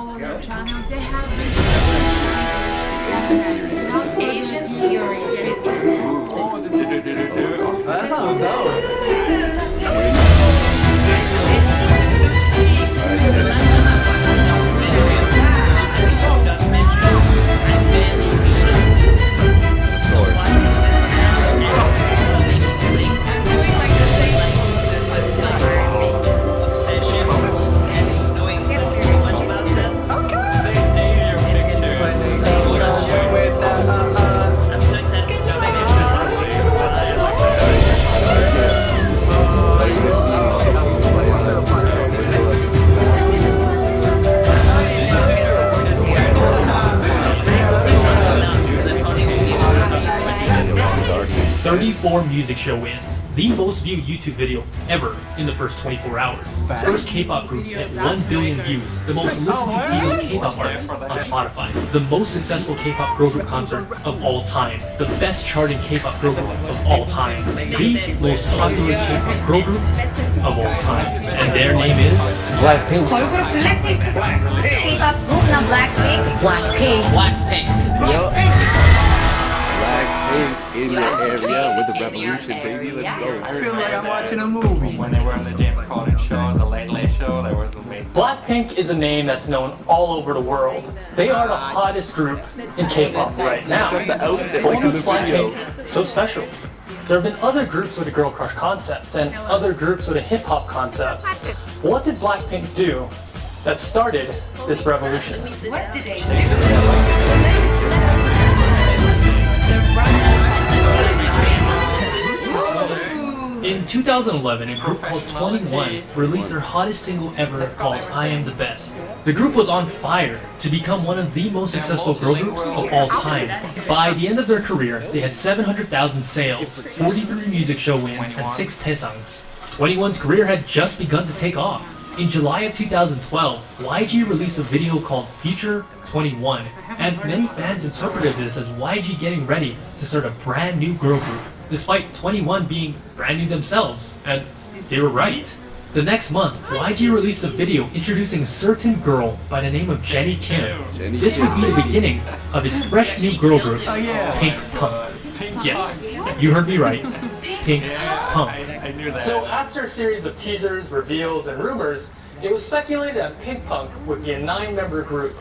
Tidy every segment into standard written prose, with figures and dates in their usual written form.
all over the channel. They have Asian theory. That sounds dope. Music show wins. The most viewed YouTube video ever in the first 24 hours. First K-pop group to hit 1 billion views. The most listened to female K-pop artist on Spotify. The most successful K-pop girl group concert of all time. The best charting K-pop girl group of all time. The most popular K-pop girl group of all time. And their name is BLACKPINK. 걸그룹 블랙핑크. K-pop group 나 블랙핑크. BLACKPINK. Blackpink in your area with the revolution, baby. Let's go. I feel like I'm watching a movie. When they were on the James Corden show, the Late Late Show, that was amazing. BLACKPINK is a name that's known all over the world. They are the hottest group in K-pop right now. But what makes BLACKPINK so special? There have been other groups with a girl crush concept and other groups with a hip-hop concept. What did BLACKPINK do that started this revolution? What did they do? In 2011, a group called 21 released their hottest single ever called I Am the Best. The group was on fire to become one of the most successful girl groups of all time. By the end of their career, they had 700,000 sales, 43 music show wins, and 6 taesangs. 21's career had just begun to take off. In July of 2012, YG released a video called Future 21, and many fans interpreted this as YG getting ready to start a brand new girl group, despite 21 being brand new themselves, and they were right. The next month, YG released a video introducing a certain girl by the name of Jennie Kim. This would be the beginning of his fresh new girl group, Pink Punk. Yes, you heard me right, Pink Punk. So after a series of teasers, reveals, and rumors, it was speculated that Pink Punk would be a 9-member group.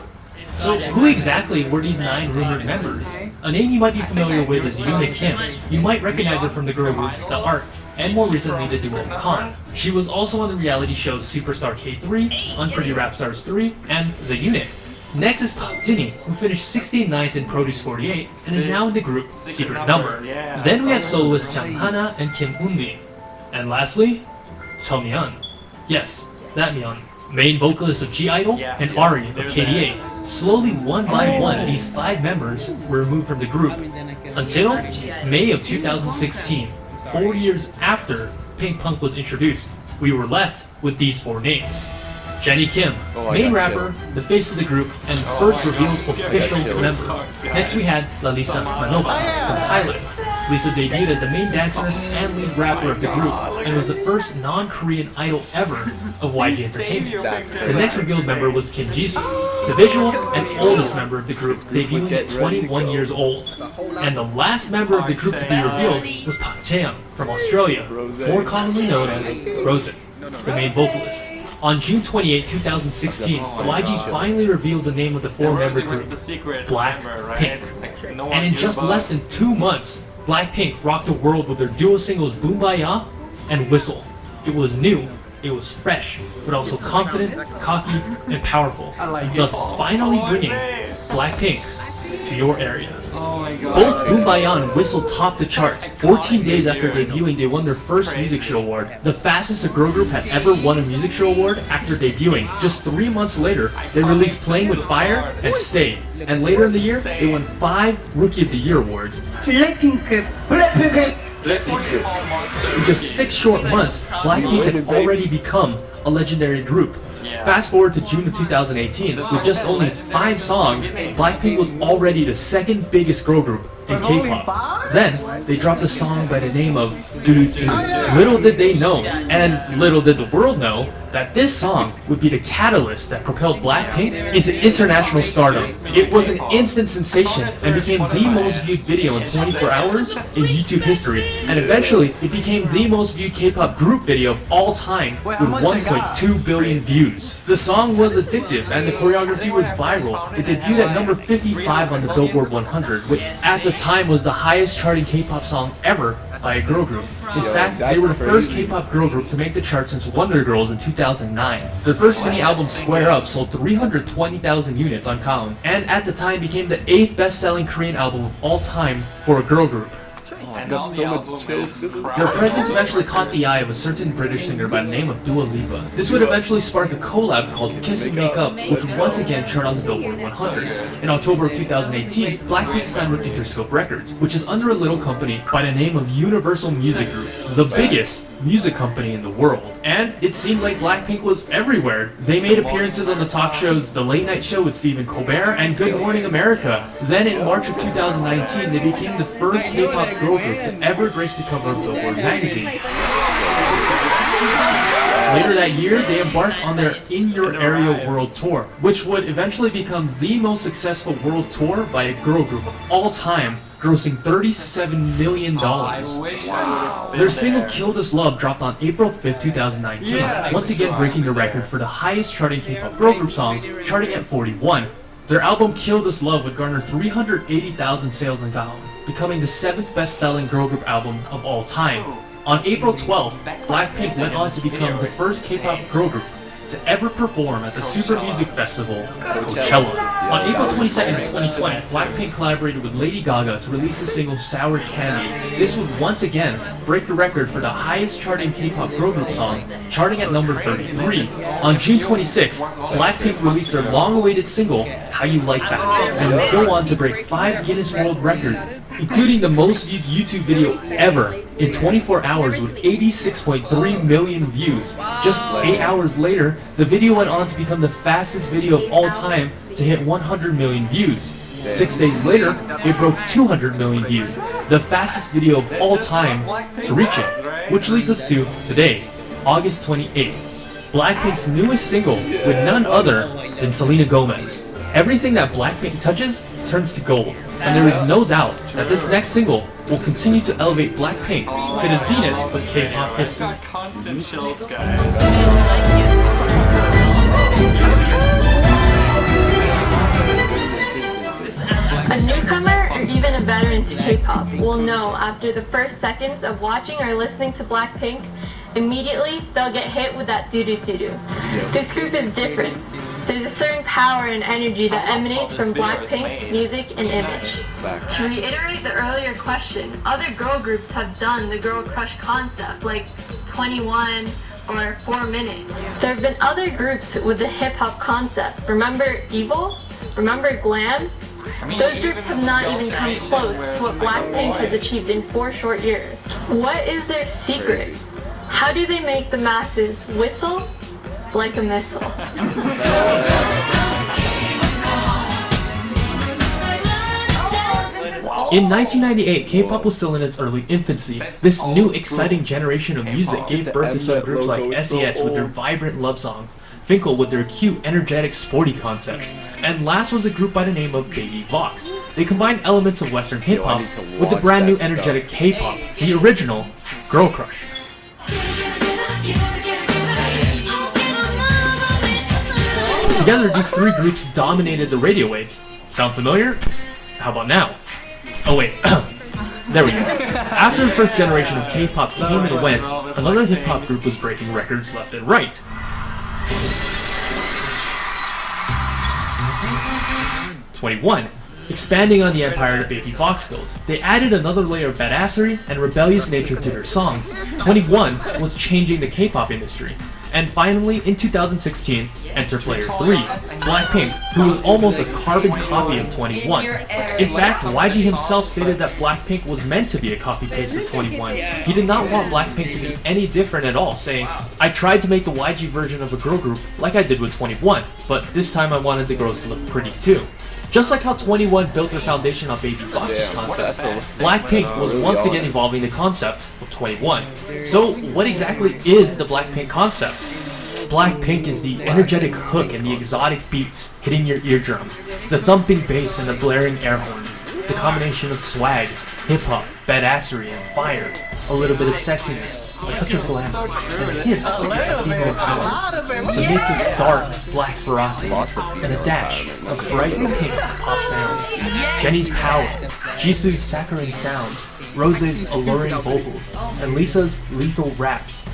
So who exactly were these 9 rumored members? A name you might be familiar with is Yoona Kim. You might recognize her from the girl group The Ark, and more recently the duo Khan. She was also on the reality shows Superstar K3, Unpretty Rap Stars 3, and The Unit. Next is Jangtin, who finished 69th in Produce 48 and is now in the group Secret Number. Then we had soloists Changhana and Kim Eunmi. And lastly, Cheomyeon. Yes, that Myeon. Main vocalist of G-Idol and Ari of KDA. Slowly, one by one, these 5 members were removed from the group until May of 2016, 4 years after Pink Punk was introduced. We were left with these 4 names. Jennie Kim, main rapper, the face of the group, and first revealed official member. Next we had Lalisa Manoba from Thailand. Lisa debuted as the main dancer and lead rapper of the group, and was the first non-Korean idol ever of YG Entertainment. The next revealed member was Kim Jisoo, the visual and oldest member of the group, debuting at 21 years old. And the last member of the group to be revealed was Park Chae-young from Australia, more commonly known as Rosen, the main vocalist. On June 28, 2016, YG finally revealed the name of the 4-member group, BLACKPINK. And in just less than 2 months, BLACKPINK rocked the world with their duo singles Boom Baya and Whistle. It was new, it was fresh, but also confident, cocky, and powerful, thus finally bringing BLACKPINK to your area. Both Boom Baya and Whistle topped the charts. 14 days after debuting, they won their first music show award, the fastest a girl group had ever won a music show award after debuting. Just 3 months later, they released Playing with Fire and Stay. And later in the year, they won 5 Rookie of the Year awards. 블랙핑크. In just 6 short months, BLACKPINK had already become a legendary group. Fast forward to June of 2018, with just only 5 songs, BLACKPINK was already the 2nd biggest girl group in Only K-pop. 5? Then, they dropped a song by the name of Doo Doo. Little did they know, and little did the world know, that this song would be the catalyst that propelled Blackpink into international stardom. It was an instant sensation and became the most viewed video in 24 hours in YouTube history, and eventually it became the most viewed K-pop group video of all time with 1.2 billion views. The song was addictive and the choreography was viral. It debuted at number 55 on the Billboard 100, which at the time was the highest charting K-pop song ever by a girl group. In fact, they were the first K-pop girl group to make the chart since Wonder Girls in 2009. Their first mini album, Square Up, sold 320,000 units on Count, and at the time became the 8th best-selling Korean album of all time for a girl group. I got so much chills. This is Their presence eventually caught the eye of a certain British singer by the name of Dua Lipa. This would eventually spark a collab called Kiss and Make Up, which would once again chart on the Billboard 100. In October of 2018, Blackpink signed with Interscope Records, which is under a little company by the name of Universal Music Group, the biggest music company in the world. And it seemed like Blackpink was everywhere. They made appearances on the talk shows The Late Night Show with Stephen Colbert and Good Morning America. Then in March of 2019, they became the first K-pop girl group to ever grace the cover of Billboard magazine. Later that year, they embarked on their In Your Area World Tour, which would eventually become the most successful world tour by a girl group of all time, grossing $37 million. Their single Kill This Love dropped on April 5th, 2019, once again breaking the record for the highest charting K-pop girl group song, charting at 41. Their album Kill This Love would garner 380,000 sales in Gaon, becoming the 7th best-selling girl group album of all time. On April 12th, Blackpink went on to become the first K-pop girl group to ever perform at the Super Music Festival, Coachella. On April 22nd of 2020, Blackpink collaborated with Lady Gaga to release the single Sour Candy. This would once again break the record for the highest charting K-pop girl group song, charting at number 33. On June 26th, Blackpink released their long-awaited single, How You Like That, and would go on to break 5 Guinness World Records, including the most viewed YouTube video ever in 24 hours with 86.3 million views. Just 8 hours later, the video went on to become the fastest video of all time to hit 100 million views. 6 days later, it broke 200 million views, the fastest video of all time to reach it, which leads us to today, August 28th, Blackpink's newest single with none other than Selena Gomez. Everything that Blackpink touches turns to gold, and there is no doubt that this next single will continue to elevate Blackpink to the zenith of K-pop history. Constant chills, guys. A newcomer or even a veteran to K-pop will know after the first seconds of watching or listening to Blackpink, immediately they'll get hit with that doo-doo-doo-doo. This group is different. There's a certain power and energy that emanates from Blackpink's music and image. To reiterate the earlier question, other girl groups have done the girl crush concept, like 21 or 4 Minute. There have been other groups with the hip-hop concept. Remember Evil? Remember Glam? Those groups have not even come close to what Blackpink has achieved in 4 short years. What is their secret? How do they make the masses whistle like a missile? In 1998, K-pop was still in its early infancy. This new exciting generation of music gave birth to some groups like SES with their vibrant love songs, Finkel with their cute, energetic, sporty concepts, and last was a group by the name of Baby Vox. They combined elements of Western hip-hop with the brand new energetic K-pop, the original Girl Crush. Together, these 3 groups dominated the radio waves. Sound familiar? How about now? Oh wait, there we go. After the first generation of K-pop came and went, another hip-hop group was breaking records left and right. '21, expanding on the empire that Baby Vox built. They added another layer of badassery and rebellious nature to their songs. 21 was changing the K-pop industry. And finally, in 2016, enter Player 3, Blackpink, who was almost a carbon copy of 21. In fact, YG himself stated that Blackpink was meant to be a copy-paste of 21. He did not want Blackpink to be any different at all, saying, "I tried to make the YG version of a girl group like I did with 21, but this time I wanted the girls to look pretty too." Just like how 21 built their foundation on Baby Fox's concept, Blackpink was once again evolving the concept of 21. So what exactly is the Blackpink concept? Blackpink is the energetic hook and the exotic beats hitting your eardrums, the thumping bass and the blaring air horns, the combination of swag, hip-hop, badassery, and fire, a little bit of sexiness, a touch of glamour, and a hint of female power, the mix of dark, black ferocity, and a dash of bright pink pop sound, Jennie's power, Jisoo's saccharine sound, Rose's alluring vocals, and Lisa's lethal raps.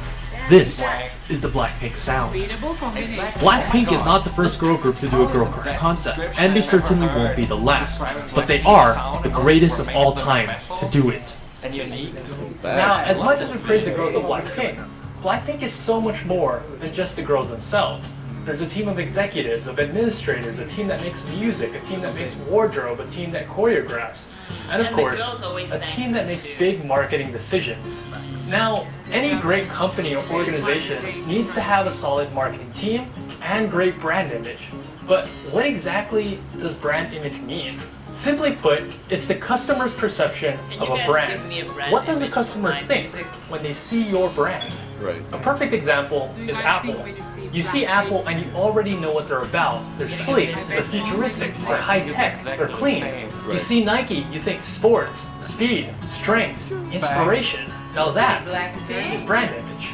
This is the Blackpink sound. Blackpink is not the first girl group to do a girl crush concept, and they certainly won't be the last, but they are the greatest of all time to do it. And unique. Now, as much as we praise the girls of Blackpink, Blackpink is so much more than just the girls themselves. There's a team of executives, of administrators, a team that makes music, a team that makes wardrobe, a team that choreographs, and of course, a team that makes big marketing decisions. Now, any great company or organization needs to have a solid marketing team and great brand image. But what exactly does brand image mean? Simply put, it's the customer's perception of a brand. What does a customer think when they see your brand? Right. A perfect example is Apple. You see Apple and you already know what they're about. They're sleek, they're futuristic, they're high-tech, they're clean. You see Nike, you think sports, speed, strength, inspiration. Now that is brand image.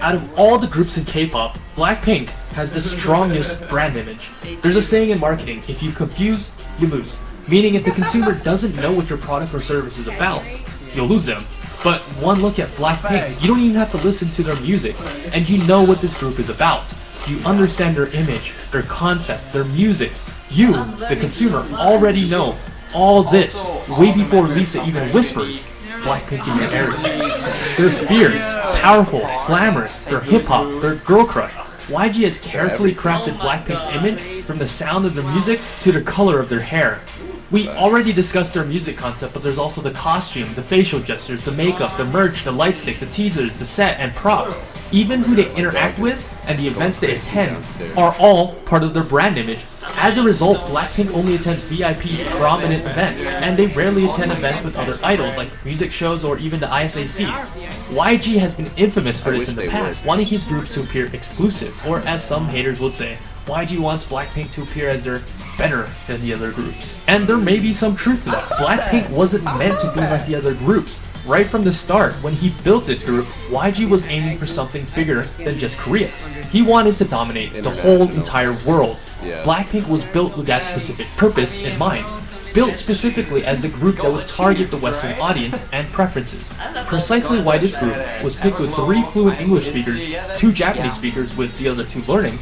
Out of all the groups in K-pop, Blackpink has the strongest brand image. There's a saying in marketing, if you confuse, you lose. Meaning if the consumer doesn't know what your product or service is about, you'll lose them. But one look at Blackpink, you don't even have to listen to their music, and you know what this group is about. You understand their image, their concept, their music. You, the consumer, already know all this way before Lisa even whispers Blackpink in your ear. They're fierce, powerful, glamorous, they're hip-hop, they're girl crush. YG has carefully crafted Blackpink's image from the sound of their music to the color of their hair. We already discussed their music concept, but there's also the costume, the facial gestures, the makeup, the merch, the light stick, the teasers, the set, and props. Even who they interact with and the events they attend are all part of their brand image. As a result, Blackpink only attends VIP prominent events, and they rarely attend events with other idols like music shows or even the ISACs. YG has been infamous for this in the past, wanting his groups to appear exclusive, or as some haters would say, YG wants Blackpink to appear as they're better than the other groups. And there may be some truth to that. Blackpink wasn't meant to be like the other groups. Right from the start, when he built this group, YG was aiming for something bigger than just Korea. He wanted to dominate the whole entire world. Blackpink was built with that specific purpose in mind. Built specifically as the group that would target the Western audience and preferences. Precisely why this group was picked with 3 fluent English speakers, 2 Japanese speakers with the other 2 learning,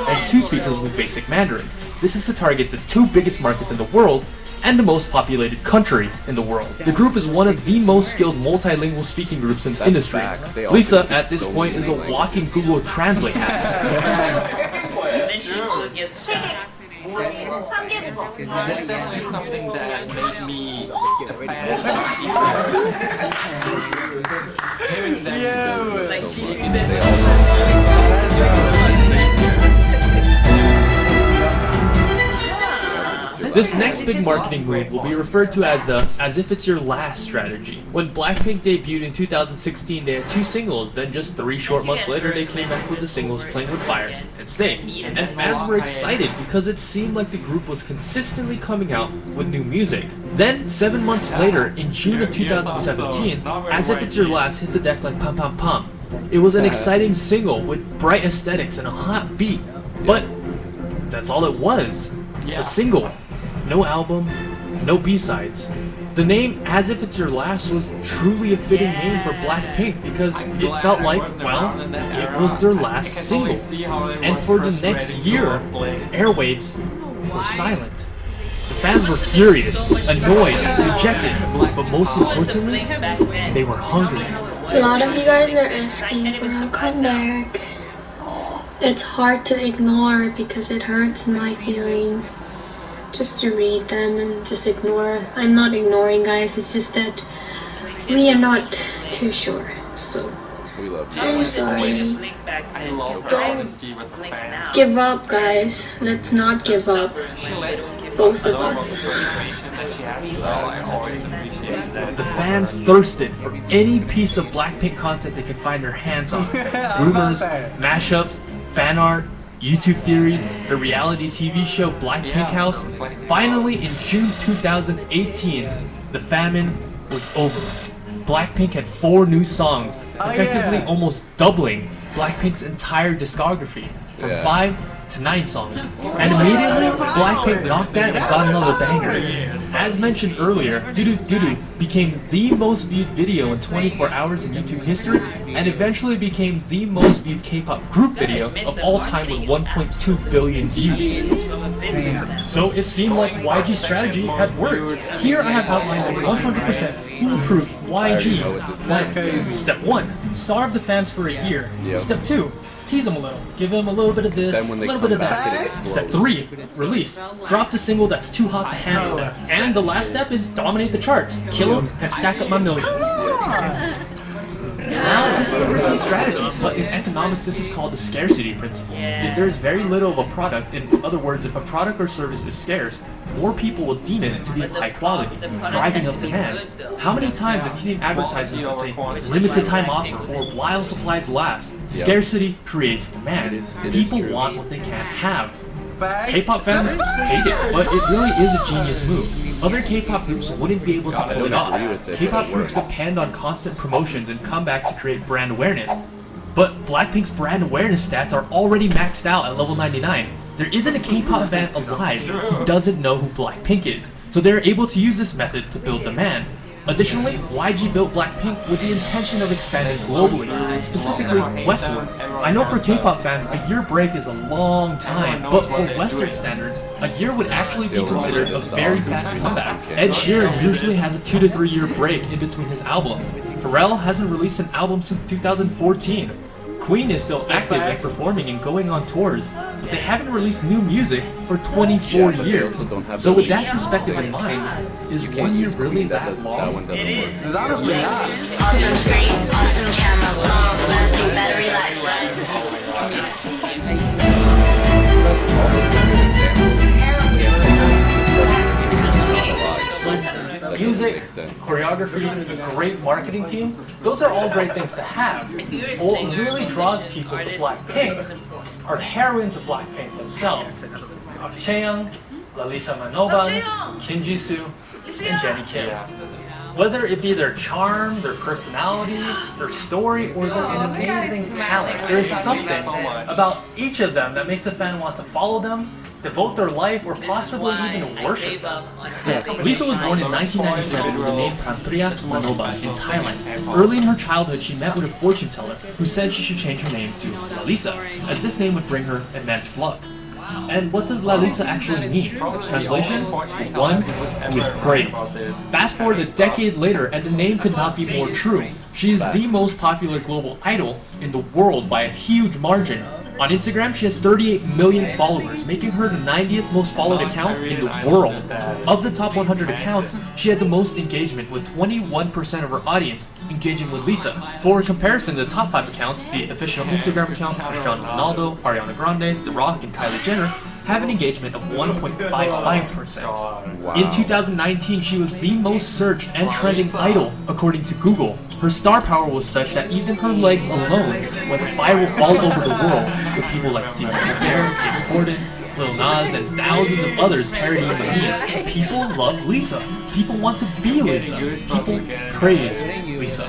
and 2 speakers with basic Mandarin. This is to target the 2 biggest markets in the world and the most populated country in the world. The group is one of the most skilled multilingual speaking groups in the industry. Lisa, at this point, is a walking Google Translate app. Then she still gets That's definitely something that made me a fan of hearing that. Like she This next big marketing move will be referred to as the "as if it's your last" strategy. When Blackpink debuted in 2016, they had 2 singles, then just 3 short months later they came back with the singles Playing With Fire and Stay. And fans were excited because it seemed like the group was consistently coming out with new music. Then, 7 months later, in June of 2017, As If It's Your Last hit the deck like pam pam pam. It was an exciting single with bright aesthetics and a hot beat, but that's all it was. A single. No album, no B-sides. The name As If It's Your Last was truly a fitting name for Blackpink because it felt like, well, it was their last single. And for the next year, the airwaves were silent. The fans were furious, annoyed, rejected, but most importantly, they were hungry. A lot of you guys are asking for a comeback. It's hard to ignore because it hurts my feelings. Just to read them and just ignore. I'm not ignoring, guys, it's just that we are not too sure. So We love you. I'm sorry. I love her Don't honesty with the fans. Give up, guys. Let's not give up. She lets Both of know the us. frustration that she has as well. I always appreciate that. The fans thirsted for any piece of Blackpink content they could find their hands on. Rumors, mashups, fan art, YouTube theories, the reality TV show Blackpink House. Finally, in June 2018, the famine was over. Blackpink had 4 new songs, effectively almost doubling Blackpink's entire discography from 5 to 9 songs. And immediately, Blackpink knocked that and got another banger. As mentioned earlier, Doo Doo Doo Doo became the most viewed video in 24 hours in YouTube history, and eventually became the most viewed K-pop group video of all time with 1.2 billion views. So it seemed like YG's strategy had worked. Here I have outlined a 100% foolproof YG plan. Step 1, starve the fans for a year. Step 2, tease them a little, give them a little bit of this, a little bit of that. Step 3, release. Drop the single that's too hot to handle. And the last step is dominate the charts, kill them, and stack up my millions. Now, this is a risky strategy, but in economics this is called the scarcity principle. If there is very little of a product, in other words, if a product or service is scarce, more people will deem it to be of high quality, driving up demand. How many times have you seen advertisements that say limited time offer or while supplies last? Scarcity creates demand. People want what they can't have. K-pop fans hate it, but it really is a genius move. Other K-pop groups wouldn't be able to pull it off. K-pop groups depend on constant promotions and comebacks to create brand awareness. But Blackpink's brand awareness stats are already maxed out at level 99. There isn't a K-pop fan alive who doesn't know who Blackpink is, so they're able to use this method to build demand. Additionally, YG built Blackpink with the intention of expanding globally, specifically westward. I know for K-pop fans, a year break is a long time, but for Western standards, a year would actually be considered a very fast comeback. Ed Sheeran usually has a 2 to 3 year break in between his albums. Pharrell hasn't released an album since 2014. Queen is still active and performing and going on tours, but they haven't released new music for 24 years. So with that perspective in mind, is 1 year really that long? Awesome screen, awesome camera, long lasting battery life. Music, choreography, a great marketing team, those are all great things to have. But what really draws people to Blackpink are the heroines of Blackpink themselves. Chaeyoung, Lalisa Manoban, Kim Jisoo, and Jennie Kim. Whether it be their charm, their personality, their story, or their amazing talent, there is something about each of them that makes a fan want to follow them, devote their life, or possibly even worship them. Lisa was born in 1997 with the name Pranpriya Manoban in Thailand. Early in her childhood, she met with a fortune teller who said she should change her name to Lalisa, as this name would bring her immense luck. And what does Lalisa actually mean? Translation? The one who is praised. Fast forward a decade later, and the name could not be more true. She is the most popular global idol in the world by a huge margin. On Instagram, she has 38 million followers, making her the 90th most followed account in the world. Of the top 100 accounts, she had the most engagement, with 21% of her audience engaging with Lisa. For comparison, the top 5 accounts, the official Instagram account, Cristiano Ronaldo, Ariana Grande, The Rock, and Kylie Jenner, have an engagement of 1.55%. In 2019, she was the most searched and trending idol, according to Google. Her star power was such that even her legs alone went viral all over the world, with people like Stephen Colbert, James Corden, Lil Nas, and thousands of others parodying the meme. People love Lisa. People want to be Lisa. People praise Lisa.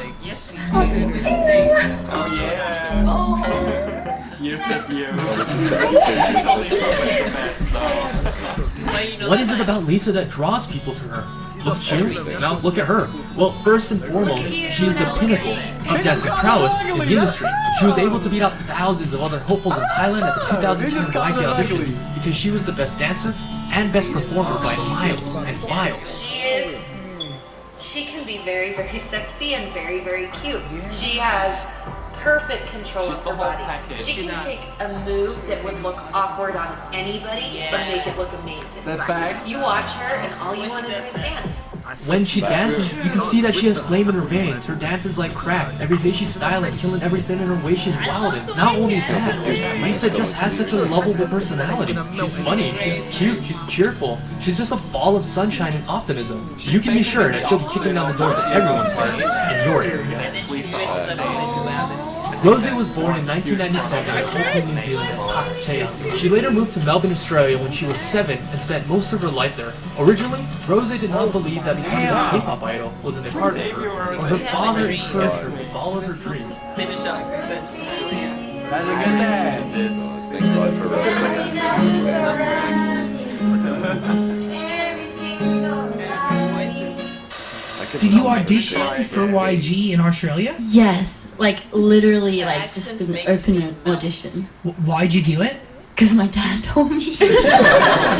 What is it about Lisa that draws people to her? Look at you, now look at her. Well, first and foremost, she is the pinnacle of dancing prowess in the industry. She was able to beat out thousands of other hopefuls in Thailand at the 2010 YG auditions because she was the best dancer and best performer by miles and miles. She can be very, very sexy and very, very cute. She has perfect control of her body. She can take a move that would look awkward on anybody, but make it look amazing. That's facts. You watch her and all you want to do is dance. When she dances, you can see that she has flame in her veins. Her dance is like crack. Every day she's styling, killing everything in her way. She's wild. And not only that, Lisa just has such a lovable personality. She's funny, she's cute, she's cheerful. She's just a ball of sunshine and optimism. You can be sure that she'll be kicking down the door to everyone's heart in your area. Rosé was born in 1997 in Auckland, New Zealand as Takachea. She later moved to Melbourne, Australia when she was 7 and spent most of her life there. Originally, Rosé did not believe that becoming a K-pop idol was in the cards for her, or her father encouraged her to follow her dreams. That's a good dad. Thank God for Rosé. Did you audition for YG in Australia? Yes, like literally like just an open audition. Why'd you do it? Because my dad told me to.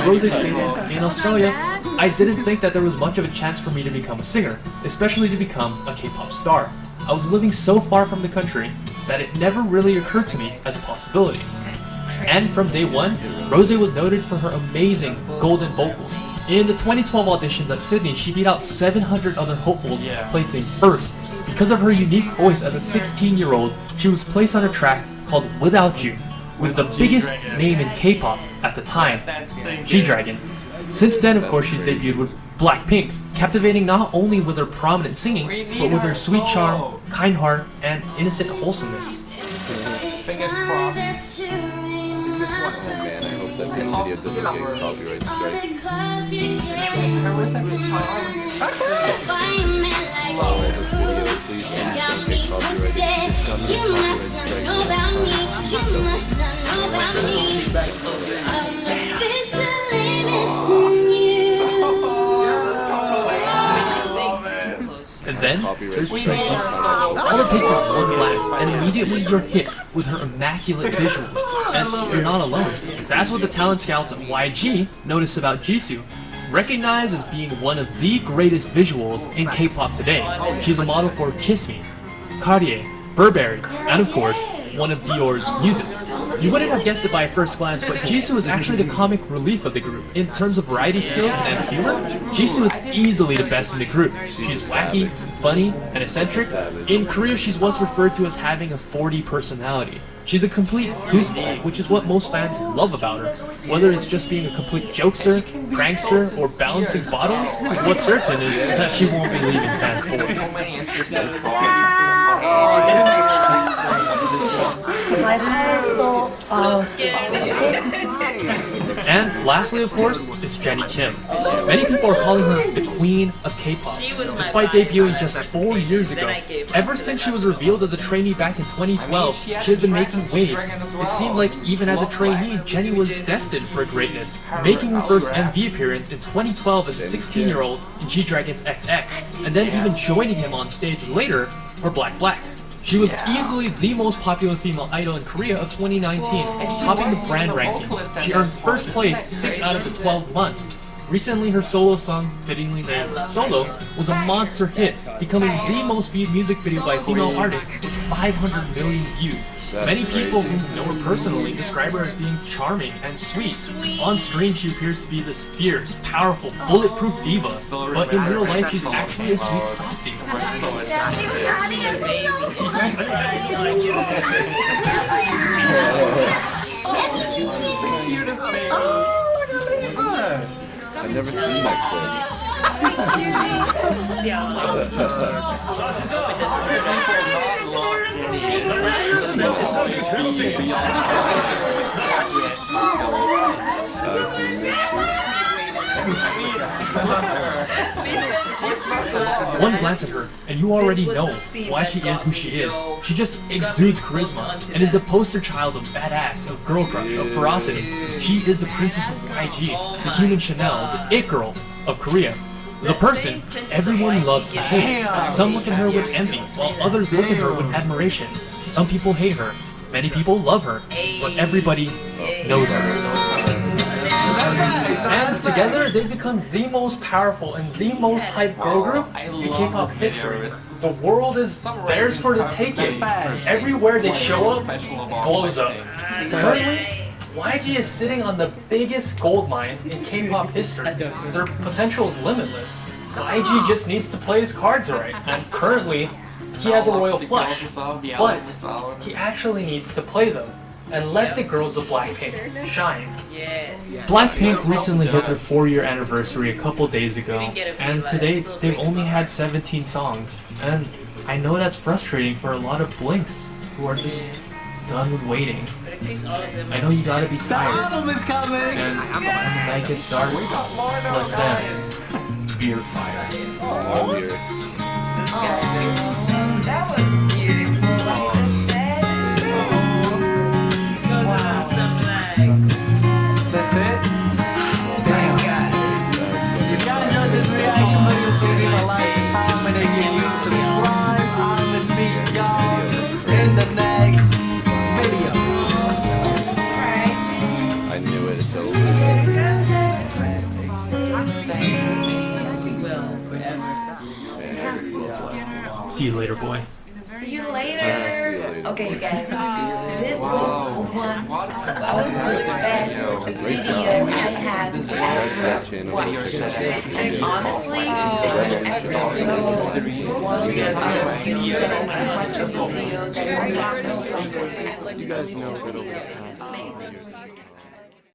Rosé stated, in Australia, I didn't think that there was much of a chance for me to become a singer, especially to become a K-pop star. I was living so far from the country that it never really occurred to me as a possibility. And from day one, Rosé was noted for her amazing golden vocals. In the 2012 auditions at Sydney, she beat out 700 other hopefuls, placing first. Because of her unique voice as a 16-year-old, she was placed on a track called Without You, with the biggest name in K-pop at the time, G-Dragon. Since then, of course, she's debuted with BLACKPINK, captivating not only with her prominent singing, but with her sweet charm, kind heart, and innocent wholesomeness. Fingers crossed. Oh man, I hope that this video doesn't get copyright strike. Oh, this video, please don't get copyrighted. And then, there's Kim Jisoo. All it takes is one glance, and immediately you're hit with her immaculate visuals. And you're not alone. That's what the talent scouts at YG noticed about Jisoo. Recognized as being one of the greatest visuals in K-pop today, she's a model for Kiss Me, Cartier, Burberry, and of course, one of Dior's muses. You wouldn't have guessed it by first glance, but Jisoo is actually the comic relief of the group. In terms of variety skills and humor, Jisoo is easily the best in the group. She's wacky, funny, and eccentric. In Korea, she's what's referred to as having a 40 personality. She's a complete goofball, which is what most fans love about her. Whether it's just being a complete jokester, prankster, or balancing bottles, what's certain is that she won't be leaving fans bored. And lastly, of course, is Jennie Kim. Many people are calling her the queen of K-pop, despite debuting just 4 years ago. Ever since she was revealed as a trainee back in 2012, she has been making waves. It seemed like even as a trainee, Jennie was destined for greatness, making her first MV appearance in 2012 as a 16-year-old in G-Dragon's XX, and then even joining him on stage later for Black Black. She was easily the most popular female idol in Korea of 2019, topping the brand rankings. She earned first place 6 out of the 12 months. Recently, her solo song, fittingly named Solo, was a monster hit, becoming the most viewed music video by a female artist with 500 million views. Many people who know her personally describe her as being charming and sweet. On screen, she appears to be this fierce, powerful, bulletproof diva, but in real life, she's actually a sweet softie. I've never seen that clip. One glance at her, and you already know why she is who she is. She just exudes charisma, and is the poster child of badass, of girl crush, of ferocity. She is the princess of YG, the human Chanel, the it girl of Korea. The person everyone loves to hate. Some look at her with envy, while others look at her with admiration. Some people hate her, many people love her, but everybody knows her. And together, they've become the most powerful and the most hyped girl group in K-pop history. The world is theirs for the taking. Everywhere they show up, blows up. Currently, YG is sitting on the biggest gold mine in K-pop history. Their potential is limitless. YG just needs to play his cards right, and currently he has a royal flush, but he actually needs to play them and let the girls of Blackpink shine. Blackpink recently hit their 4-year anniversary a couple days ago, and today they've only had 17 songs, and I know that's frustrating for a lot of Blinks who are just done with waiting. I know you gotta be tired, and when the night gets dark, let them be your fire. That was beautiful. That's it? If y'all enjoyed this reaction video, please leave a like, comment, and give you subscribe. I will see y'all in the next video. I knew it, so See you later, boy. See you later. Okay, you guys. This was one of the best videos I have watched. And honestly, you guys know good over the past 2 years.